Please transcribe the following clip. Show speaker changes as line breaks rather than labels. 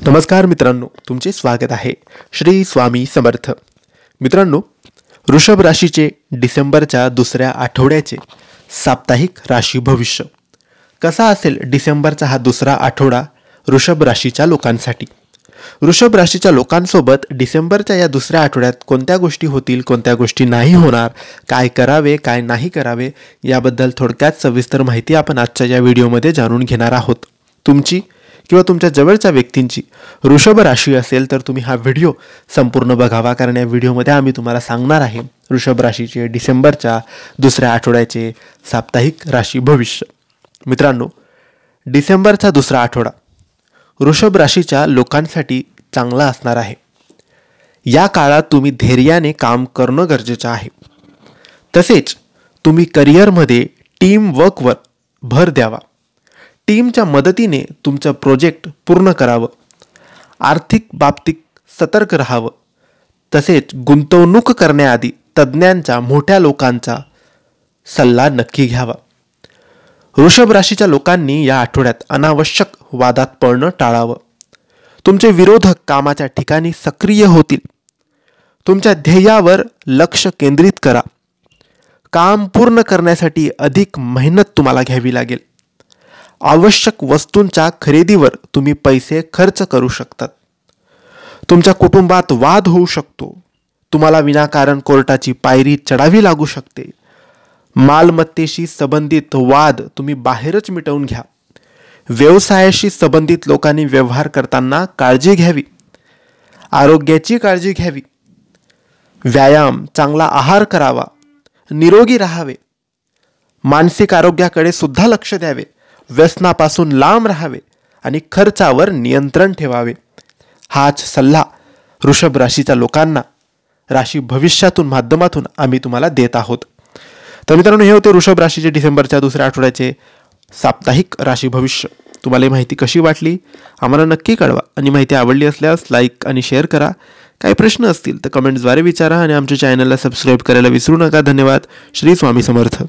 नमस्कार मित्रांनो, तुमचे स्वागत आहे श्री स्वामी समर्थ. मित्रांनो, वृषभ राशीचे डिसेंबरच्या दुसऱ्या आठवड्याचे साप्ताहिक राशी भविष्य कसा असेल. डिसेंबरचा हा दुसरा आठवडा वृषभ राशीच्या लोकांसाठी. वृषभ राशीच्या लोकांसोबत डिसेंबरच्या या दुसऱ्या आठवड्यात कोणत्या गोष्टी होतील, कोणत्या गोष्टी नाही होणार, काय करावे काय नाही करावे याबद्दल थोडक्यात सविस्तर माहिती आपण आजच्या या व्हिडिओमध्ये जाणून घेणार आहोत. तुमची किंवा तुमच्या जवळच्या व्यक्तींची वृषभ राशी असेल तर तुम्ही हा व्हिडिओ संपूर्ण बघावा, कारण या व्हिडिओमध्ये आम्ही तुम्हाला सांगणार आहे वृषभ राशीचे डिसेंबरच्या दुसऱ्या आठवड्याचे साप्ताहिक राशी भविष्य. मित्रांनो, डिसेंबरचा दुसरा आठवडा वृषभ राशीच्या लोकांसाठी चांगला असणार आहे. या काळात तुम्ही धैर्याने काम करणं गरजेचं आहे. तसेच तुम्ही करिअरमध्ये टीम वर्कवर भर द्यावा. टीमच्या मदतीने तुमचं प्रोजेक्ट पूर्ण करावं. आर्थिक बाबतीत सतर्क राहावं. तसेच गुंतवणूक करण्याआधी तज्ज्ञांचा, मोठ्या लोकांचा सल्ला नक्की घ्यावा. वृषभ राशीच्या लोकांनी या आठवड्यात अनावश्यक वादात पडणं टाळावं. तुमचे विरोधक कामाच्या ठिकाणी सक्रिय होतील. तुमच्या ध्येयावर लक्ष केंद्रित करा. काम पूर्ण करण्यासाठी अधिक मेहनत तुम्हाला घ्यावी लागेल. आवश्यक वस्तूंच्या खरेदीवर तुम्ही पैसे खर्च करू शकतात. तुमच्या कुटुंबात वाद होऊ शकतो. तुम्हाला विनाकारण कोर्टाची पायरी चढावी लागू शकते. मालमत्तेशी संबंधित वाद तुम्ही बाहेरच मिटवून घ्या. व्यवसायाशी संबंधित लोकांनी व्यवहार करताना काळजी घ्यावी. आरोग्याची काळजी घ्यावी. व्यायाम, चांगला आहार करावा. निरोगी राहावे. मानसिक आरोग्याकडे सुद्धा लक्ष द्यावे. व्यसनापासून लांब राहावे आणि खर्चावर नियंत्रण ठेवावे. हाच सल्ला वृषभ राशीच्या लोकांना राशी भविष्यातून माध्यमातून आम्ही तुम्हाला देत आहोत. तर मित्रांनो, हे होते वृषभ राशीचे डिसेंबरच्या दुसऱ्या आठवड्याचे साप्ताहिक राशी भविष्य. तुम्हाला ही माहिती कशी वाटली आम्हाला नक्की कळवा आणि माहिती आवडली असल्यास लाईक आणि शेअर करा. काही प्रश्न असतील तर कमेंट्सद्वारे विचारा आणि आमच्या चॅनलला सबस्क्राईब करायला विसरू नका. धन्यवाद. श्री स्वामी समर्थ.